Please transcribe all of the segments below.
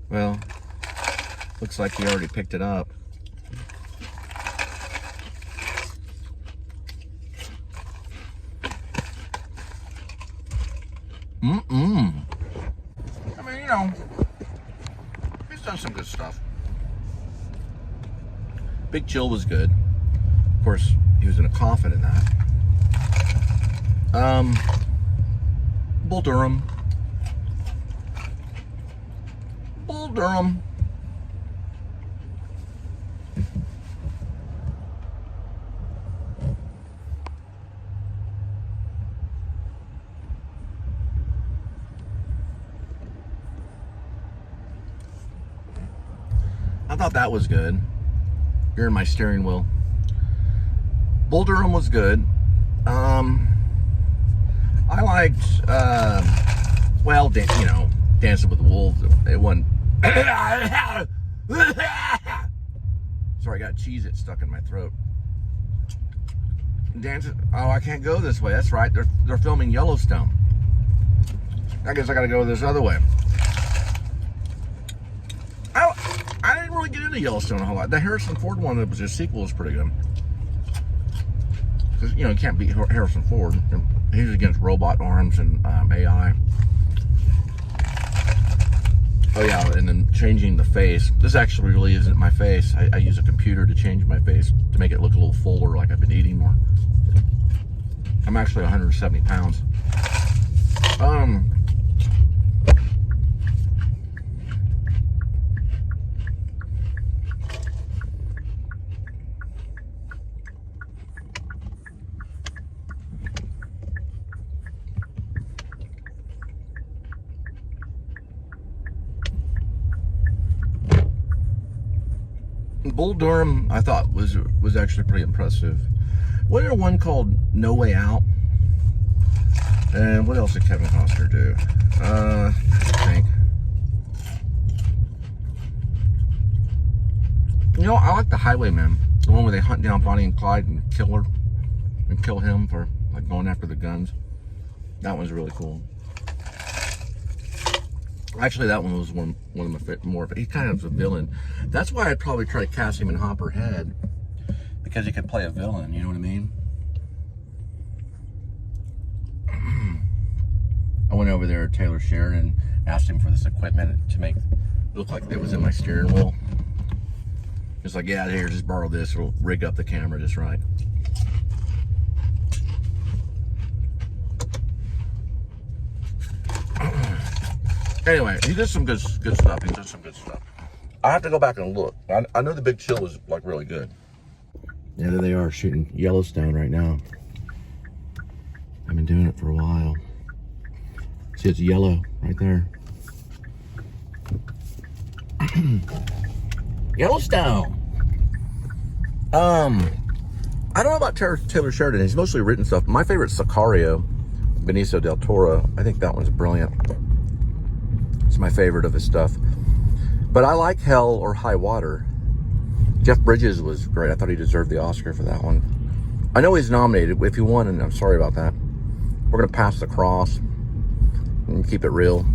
Well, looks like he already picked it up. I mean, you know, he's done some good stuff. Big Chill was good. Of course, he was in a coffin in that. Bull Durham. Bull Durham. I thought that was good. You're in my steering wheel. Bull Durham was good. I liked, well, you know, Dancing with the Wolves. It wasn't. Sorry, I got Cheez-It stuck in my throat. Dancing. Oh, I can't go this way. That's right. They're filming Yellowstone. I guess I got to go this other way. I didn't really get into Yellowstone a whole lot. The Harrison Ford one that was a sequel was pretty good. Because, you know, you can't beat Harrison Ford. He's against robot arms and AI. Oh yeah, and then changing the face. This actually really isn't my face. I use a computer to change my face to make it look a little fuller, like I've been eating more. I'm actually 170 pounds. Bull Durham, I thought was actually pretty impressive. Wasn't there one called No Way Out? And what else did Kevin Costner do? I think. You know, I like The Highwaymen, the one where they hunt down Bonnie and Clyde and kill her, and kill him for like going after the guns. That one's really cool. Actually, that one was one of my favorite more. But he kind of was a villain. That's why I'd probably try to cast him in Hopper Head, because he could play a villain. You know what I mean? I went over there to Taylor Sheridan, asked him for this equipment to make it look like it was in my steering wheel. It's like, yeah, here, just borrow this. It'll rig up the camera just right. Anyway, he did some good stuff. He did some good stuff. I have to go back and look. I know The Big Chill was like really good. Yeah, there they are shooting Yellowstone right now. I've been doing it for a while. See, it's yellow right there. Yellowstone. I don't know about Taylor Sheridan. He's mostly written stuff. My favorite is Sicario, Benicio del Toro. I think that one's brilliant. It's my favorite of his stuff. But I like Hell or High Water. Jeff Bridges was great. I thought he deserved the Oscar for that one. I know he's nominated. If he won, and I'm sorry about that. We're going to pass the cross and keep it real.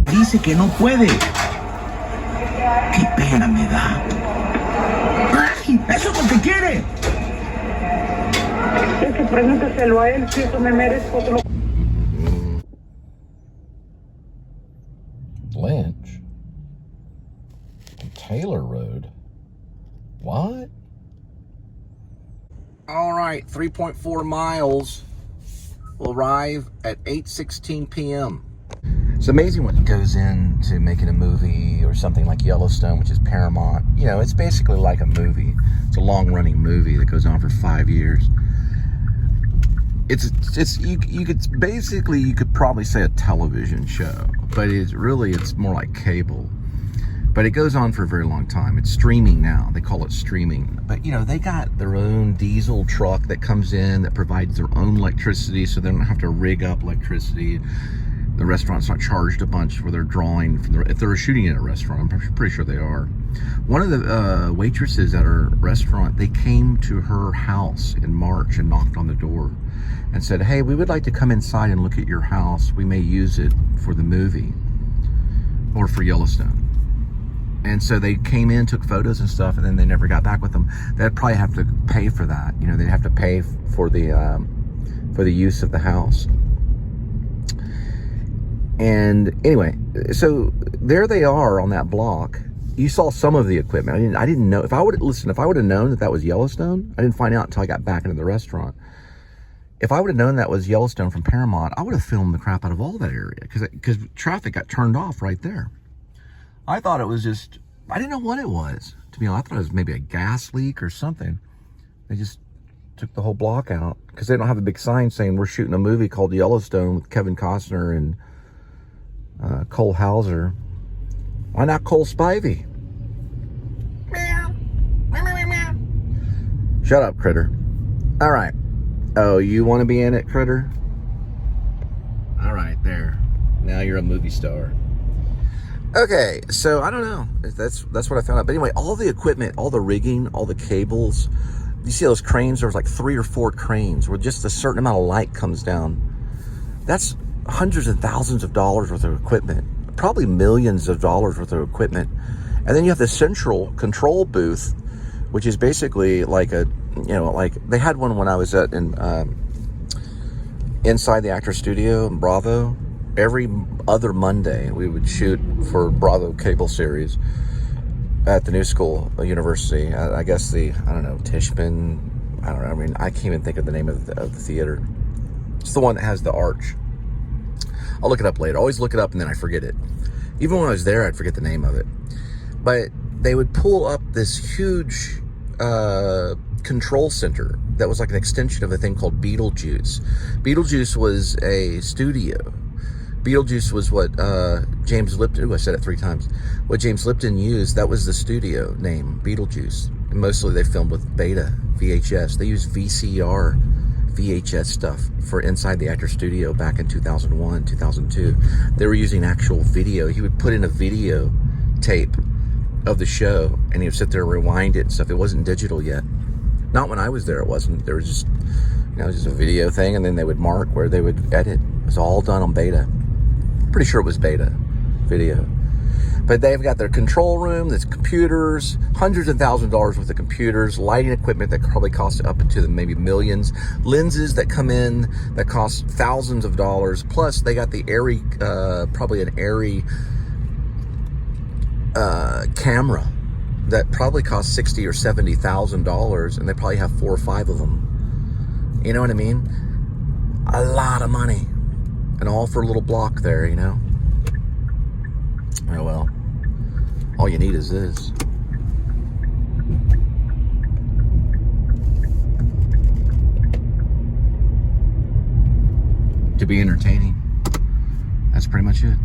Dice que no puede. Qué pena me da. ¡Ay! ¡Eso es lo que quiere! Es que pregúntaselo a él si eso me merezco otro. Lynch and Taylor Road. What? All right, 3.4 miles. We'll arrive at 8:16 p.m. It's amazing what goes into making a movie or something like Yellowstone, which is Paramount. You know, it's basically like a movie. It's a long-running movie that goes on for 5 years. You could probably say a television show, but it's more like cable. But it goes on for a very long time. It's streaming now. They call it streaming. But, you know, they got their own diesel truck that comes in that provides their own electricity, so they don't have to rig up electricity. The restaurant's not charged a bunch where they're drawing from if they're shooting in a restaurant. I'm pretty sure they are. One of the waitresses at her restaurant, they came to her house in March and knocked on the door. and said, hey, we would like to come inside and look at your house. We may use it for the movie or for Yellowstone. And so they came in, took photos and stuff, and then they never got back with them. They'd probably have to pay for that. You know, they'd have to pay for the use of the house. And anyway, so there they are on that block. You saw some of the equipment. I didn't know. If I would have known that was Yellowstone, I didn't find out until I got back into the restaurant. If I would have known that was Yellowstone from Paramount, I would have filmed the crap out of all that area because traffic got turned off right there. I thought it was just, I didn't know what it was. To be honest, I thought it was maybe a gas leak or something. They just took the whole block out because they don't have a big sign saying we're shooting a movie called Yellowstone with Kevin Costner and Cole Hauser. Why not Cole Spivey? Meow. Meow, meow, meow. Shut up, Critter. All right. Oh, you want to be in it, Critter? All right, there. Now you're a movie star. Okay, so I don't know. That's what I found out. But anyway, all the equipment, all the rigging, all the cables. You see those cranes? There was like 3 or 4 cranes where just a certain amount of light comes down. That's hundreds of thousands of dollars worth of equipment. Probably millions of dollars worth of equipment. And then you have the central control booth, which is basically like a, you know, like they had one when I was at inside the actor studio in Bravo. Every other Monday we would shoot for Bravo cable series at the New School University. I guess I don't know, Tishman. I don't know. I mean, I can't even think of the name of the theater. It's the one that has the arch. I'll look it up later. Always look it up and then I forget it. Even when I was there, I'd forget the name of it. But they would pull up this huge control center that was like an extension of a thing called Beetlejuice. Beetlejuice was a studio. Beetlejuice was what James Lipton, I said it 3 times, what James Lipton used. That was the studio name, Beetlejuice. And mostly they filmed with Beta, VHS. They used VCR, VHS stuff for inside the actor studio back in 2001, 2002. They were using actual video. He would put in a video tape of the show and he would sit there and rewind it and stuff. It wasn't digital yet. Not when I was there, it wasn't. There was just, you know, just a video thing, and then they would mark where they would edit. It was all done on Beta. Pretty sure it was Beta video. But they've got their control room, there's computers, hundreds of thousands of dollars worth of computers, lighting equipment that probably cost up into maybe millions, lenses that come in that cost thousands of dollars, plus they got the Arri, probably an Arri camera that probably cost $60,000 or $70,000, and they probably have 4 or 5 of them. You know what I mean? A lot of money. And all for a little block there, you know? Oh well. All you need is this. To be entertaining. That's pretty much it.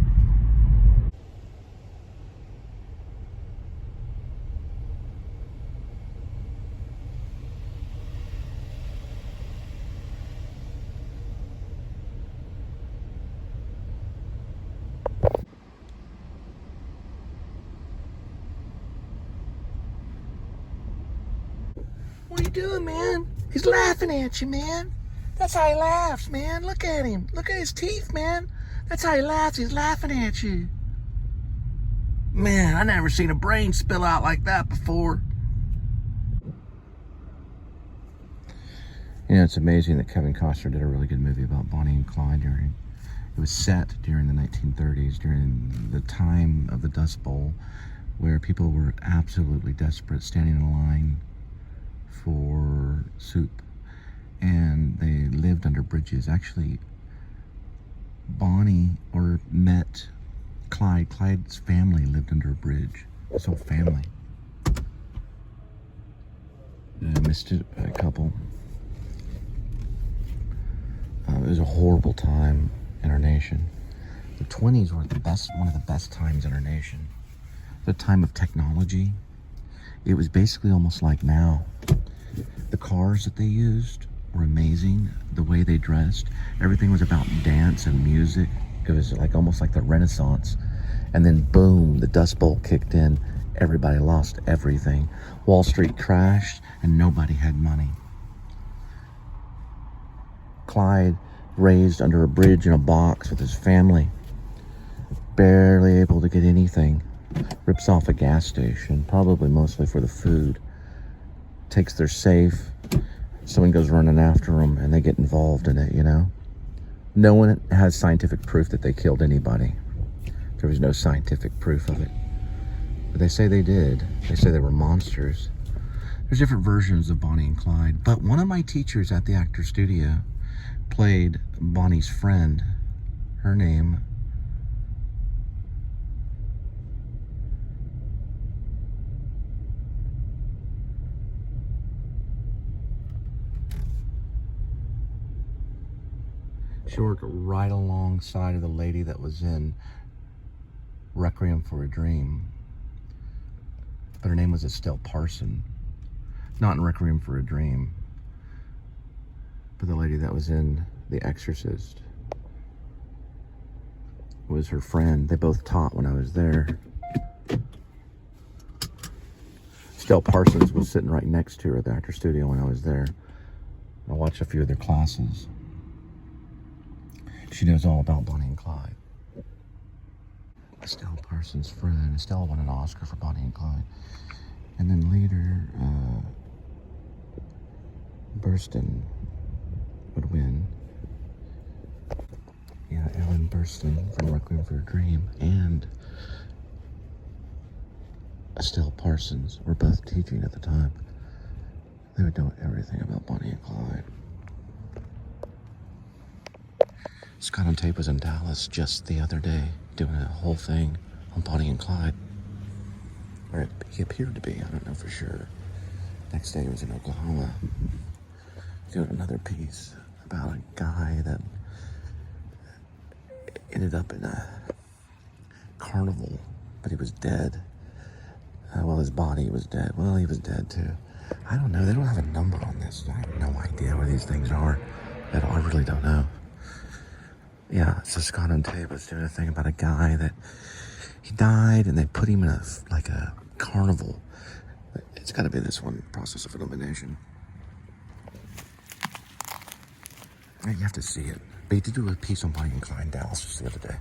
What are you doing, man? He's laughing at you, man. That's how he laughs, man. Look at him. Look at his teeth, man. That's how he laughs. He's laughing at you. Man, I never seen a brain spill out like that before. You know, it's amazing that Kevin Costner did a really good movie about Bonnie and Clyde it was set during the 1930s, during the time of the Dust Bowl, where people were absolutely desperate, standing in line for soup, and they lived under bridges. Actually, Bonnie met Clyde. Clyde's family lived under a bridge. His whole family. I missed it by a couple. It was a horrible time in our nation. The 20s were one of the best times in our nation. The time of technology. It was basically almost like now. The cars that they used were amazing. The way they dressed, everything was about dance and music. It was like almost like the Renaissance. And then boom, the Dust Bowl kicked in. Everybody lost everything. Wall Street crashed and nobody had money. Clyde raised under a bridge in a box with his family. Barely able to get anything. Rips off a gas station, probably mostly for the food. Takes their safe. Someone goes running after them and they get involved in it, you know? No one has scientific proof that they killed anybody. There was no scientific proof of it. But they say they did. They say they were monsters. There's different versions of Bonnie and Clyde. But one of my teachers at the actor studio played Bonnie's friend. Her name she worked right alongside of the lady that was in Requiem for a Dream. But her name was Estelle Parson. Not in Requiem for a Dream. But the lady that was in The Exorcist was her friend. They both taught when I was there. Estelle Parsons was sitting right next to her at the actor studio when I was there. I watched a few of their classes. She knows all about Bonnie and Clyde. Estelle Parsons' friend. Estelle won an Oscar for Bonnie and Clyde. And then later, Burstyn would win. Yeah, Ellen Burstyn from Requiem for a Dream and Estelle Parsons were both teaching at the time. They would know everything about Bonnie and Clyde. Scott on Tape was in Dallas just the other day doing a whole thing on Bonnie and Clyde. Or he appeared to be, I don't know for sure. Next day he was in Oklahoma doing another piece about a guy that ended up in a carnival, but he was dead. Well, his body was dead. Well, he was dead too. I don't know. They don't have a number on this. I have no idea where these things are at all. I really don't know. Yeah, so Scott on Tape was doing a thing about a guy that he died and they put him in a carnival. It's got to be this one, Process of Elimination. You have to see it. But he did do a piece on Bonnie and Clyde in Dallas just the other day.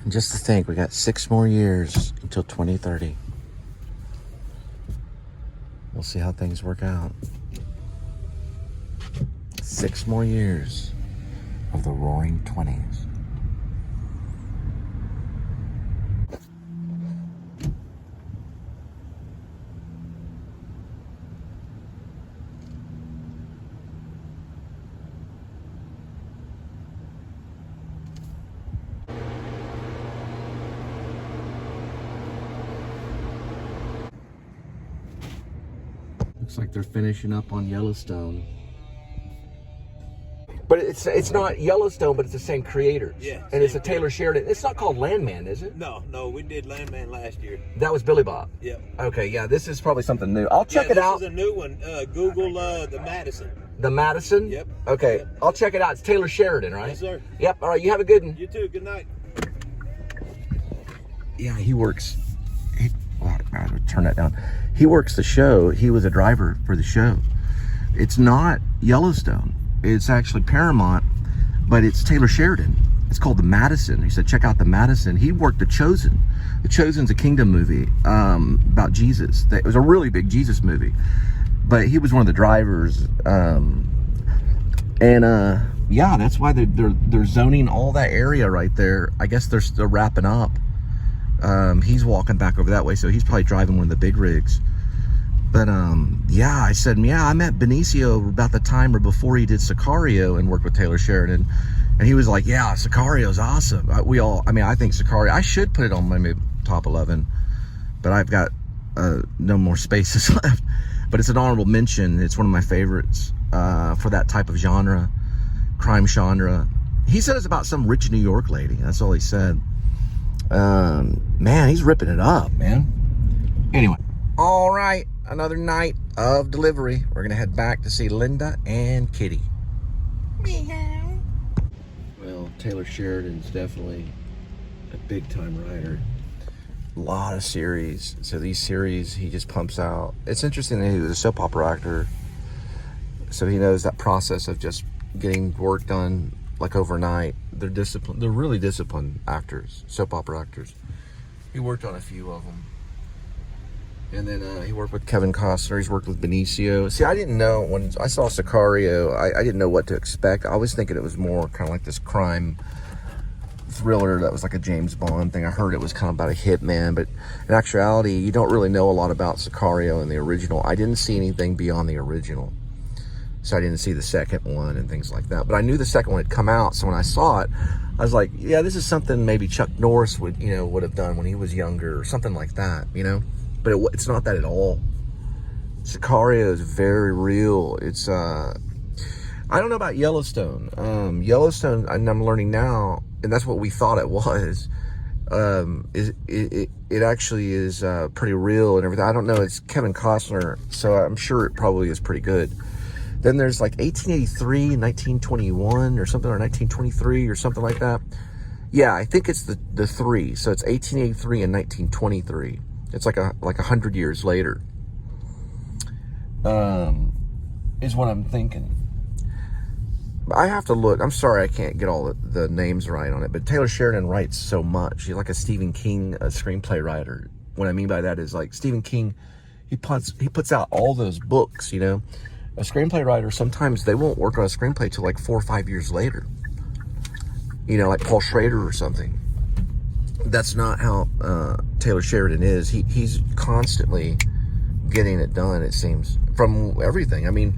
And just to think, we got 6 more years until 2030. We'll see how things work out. 6 more years of the Roaring 20s. Looks like they're finishing up on Yellowstone. But it's not Yellowstone, but it's the same creators. Yeah. And it's a Taylor Sheridan. It's not called Landman, is it? No, we did Landman last year. That was Billy Bob. Yep. Okay, yeah, this is probably something new. I'll check it out. This is a new one. Google the Madison. The Madison? Yep. Okay, Yep. I'll check it out. It's Taylor Sheridan, right? Yes, sir. Yep, all right, you have a good one. You too. Good night. Yeah, he works. I would turn that down. He works the show. He was a driver for the show. It's not Yellowstone. It's actually Paramount, but it's Taylor Sheridan. It's called The Madison. He said, check out The Madison. He worked The Chosen. The Chosen's a kingdom movie about Jesus. It was a really big Jesus movie. But he was one of the drivers. Yeah, that's why they're zoning all that area right there. I guess they're still wrapping up. He's walking back over that way, so he's probably driving one of the big rigs. But yeah, I said, yeah, I met Benicio about the time or before he did Sicario and worked with Taylor Sheridan, and he was like, yeah, Sicario's awesome. I think Sicario, I should put it on my top 11, but I've got no more spaces left. But it's an honorable mention. It's one of my favorites for that type of genre, crime genre. He said it's about some rich New York lady. That's all he said. Man, he's ripping it up, man. Anyway, all right, another night of delivery. We're gonna head back to see Linda and Kitty. Well, Taylor Sheridan's definitely a big time writer. A lot of series. So these series he just pumps out. It's interesting that he was a soap opera actor, so he knows that process of just getting work done like overnight. They're disciplined. They're really disciplined actors, soap opera actors. He worked on a few of them. And then he worked with Kevin Costner. He's worked with Benicio. See, I didn't know, when I saw Sicario, I didn't know what to expect. I was thinking it was more kind of like this crime thriller that was like a James Bond thing. I heard it was kind of about a hitman, but in actuality, you don't really know a lot about Sicario in the original. I didn't see anything beyond the original. So I didn't see the second one and things like that. But I knew the second one had come out, so when I saw it, I was like, yeah, this is something maybe Chuck Norris would have done when he was younger, or something like that, But it's not that at all. Sicario is very real. It's I don't know about Yellowstone. Yellowstone, and I'm learning now, and that's what we thought it was. It actually is pretty real and everything. I don't know. It's Kevin Costner, so I'm sure it probably is pretty good. Then there's like 1883 and 1921 or something, or 1923 or something like that. Yeah, I think it's the three. So it's 1883 and 1923. It's like 100 years later. Is what I'm thinking. I have to look. I'm sorry I can't get all the names right on it, but Taylor Sheridan writes so much. He's like a Stephen King screenplay writer. What I mean by that is, like, Stephen King, he puts out all those books, A screenplay writer, sometimes they won't work on a screenplay till like 4 or 5 years later. Like Paul Schrader or something. That's not how Taylor Sheridan is. He's constantly getting it done, it seems, from everything. I mean,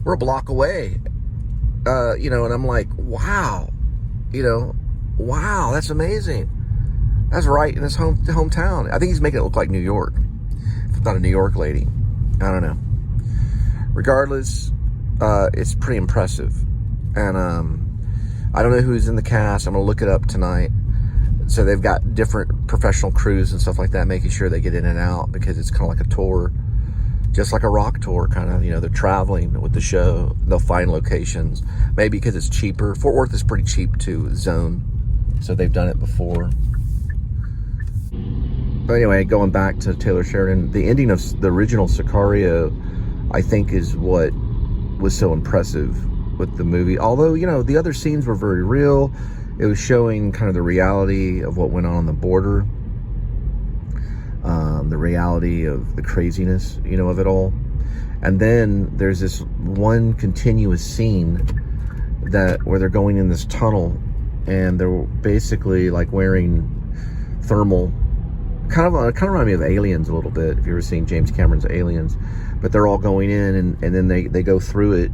we're a block away, and I'm like, wow, wow, that's amazing. That's right in his hometown. I think he's making it look like New York. If it's not a New York lady, I don't know. Regardless, it's pretty impressive. And I don't know who's in the cast. I'm going to look it up tonight. So they've got different professional crews and stuff like that, making sure they get in and out, because it's kind of like a tour, just like a rock tour, kind of. They're traveling with the show. They'll find locations, maybe because it's cheaper. Fort Worth is pretty cheap to zone, so they've done it before. But anyway, going back to Taylor Sheridan, the ending of the original Sicario, I think, is what was so impressive with the movie. Although, the other scenes were very real. It was showing kind of the reality of what went on the border. The reality of the craziness, of it all. And then there's this one continuous scene where they're going in this tunnel, and they're basically like wearing thermal. Kind of remind me of Aliens a little bit, if you've ever seen James Cameron's Aliens. But they're all going in, and then they go through it,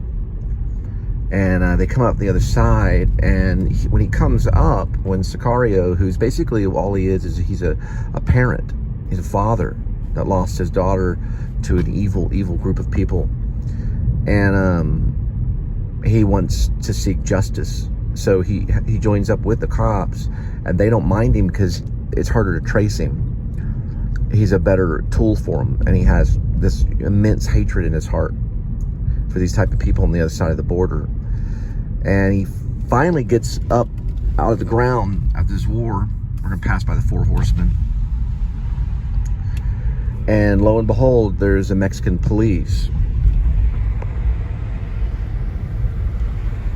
and they come up the other side. And when he comes up, when Sicario, who's basically all he is he's a parent, he's a father that lost his daughter to an evil group of people, and he wants to seek justice. So he joins up with the cops, and they don't mind him because it's harder to trace him. He's a better tool for him, and he has this immense hatred in his heart for these type of people on the other side of the border. And he finally gets up out of the ground after this war. We're going to pass by the Four Horsemen. And lo and behold, there's the Mexican police.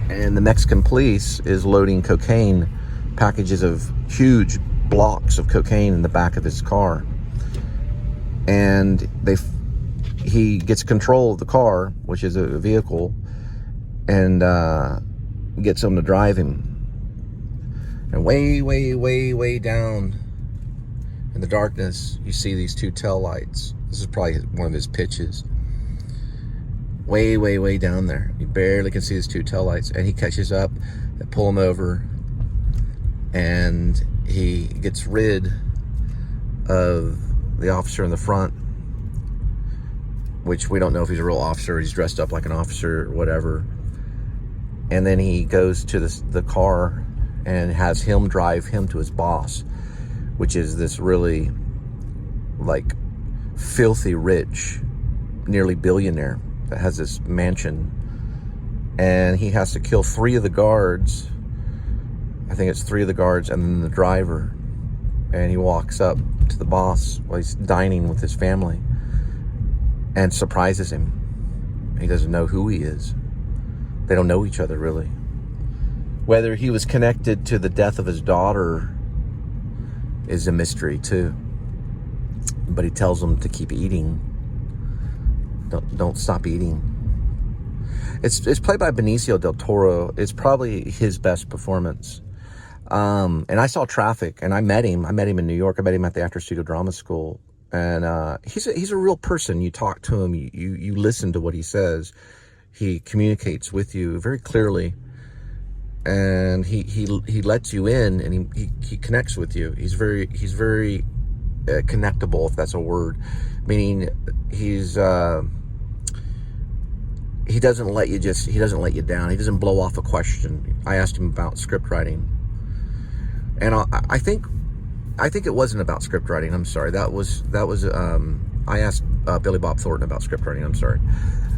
And the Mexican police is loading cocaine, packages of huge blocks of cocaine in the back of his car. And he gets control of the car, which is a vehicle, and gets them to drive him. And way down in the darkness, you see these two taillights. This is probably one of his pitches. Way down there. You barely can see his two taillights. And he catches up, they pull him over, and he gets rid of the officer in the front, which we don't know if he's a real officer, he's dressed up like an officer or whatever. And then he goes to the car and has him drive him to his boss, which is this really like filthy rich, nearly billionaire that has this mansion, and he has to kill 3 of the guards. I think it's 3 of the guards and then the driver. And he walks up to the boss while he's dining with his family and surprises him. He doesn't know who he is. They don't know each other, really. Whether he was connected to the death of his daughter is a mystery, too. But he tells him to keep eating. Don't stop eating. It's played by Benicio del Toro. It's probably his best performance. And I saw Traffic, and I met him. I met him in New York. I met him at the Actor Studio Drama School. And he's a real person. You talk to him. You listen to what he says. He communicates with you very clearly. And he lets you in, and he connects with you. He's very connectable, if that's a word. Meaning he doesn't let you down. He doesn't blow off a question. I asked him about script writing. And I think it wasn't about script writing. I'm sorry. That was I asked Billy Bob Thornton about script writing. I'm sorry.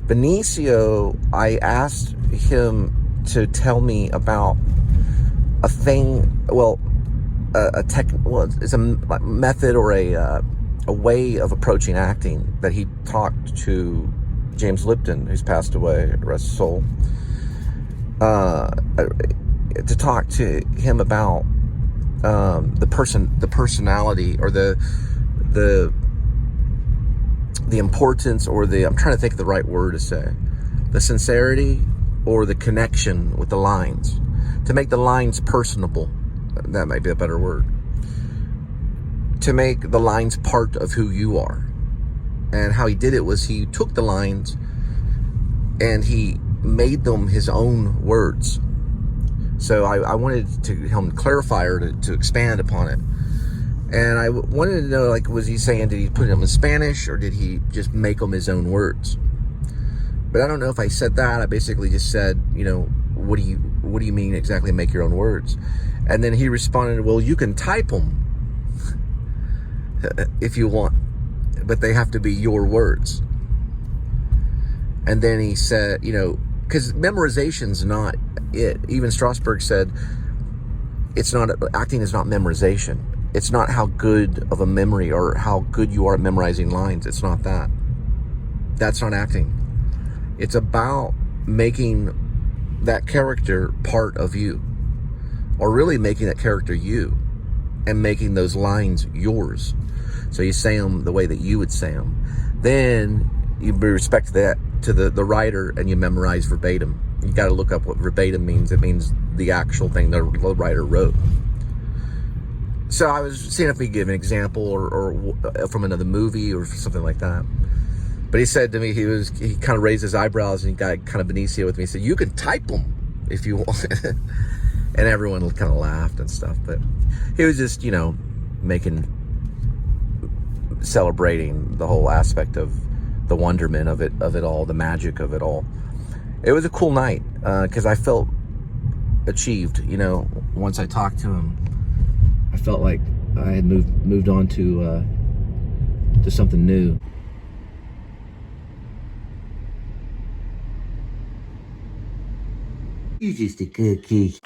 Benicio, I asked him to tell me about a thing. Well, it's a method or a way of approaching acting that he talked to James Lipton, who's passed away, rest his soul, to talk to him about the personality, or the importance, or I'm trying to think of the right word to say, the sincerity or the connection with the lines, to make the lines personable. That might be a better word. To make the lines part of who you are. And how he did it was he took the lines and he made them his own words. So I wanted him to clarify or to expand upon it. And I wanted to know, like, was he saying, did he put them in Spanish, or did he just make them his own words? But I don't know if I said that. I basically just said, what do you mean exactly, make your own words? And then he responded, well, you can type them if you want, but they have to be your words. And then he said, because memorization's not it. Even Strasberg said, acting is not memorization. It's not how good of a memory or how good you are at memorizing lines. It's not that. That's not acting. It's about making that character part of you, or really making that character you, and making those lines yours. So you say them the way that you would say them. Then you respect that to the writer, and you memorize verbatim. You got to look up what verbatim means. It means the actual thing the writer wrote. So I was seeing if we could give an example or from another movie or something like that. But he said to me, he kind of raised his eyebrows, and he got kind of Benicio with me. He said, you can type them if you want. And everyone kind of laughed and stuff. But he was just, celebrating the whole aspect of the wonderment of it all, the magic of it all. It was a cool night because I felt achieved. Once I talked to him, I felt like I had moved on to something new. You're just a cookie.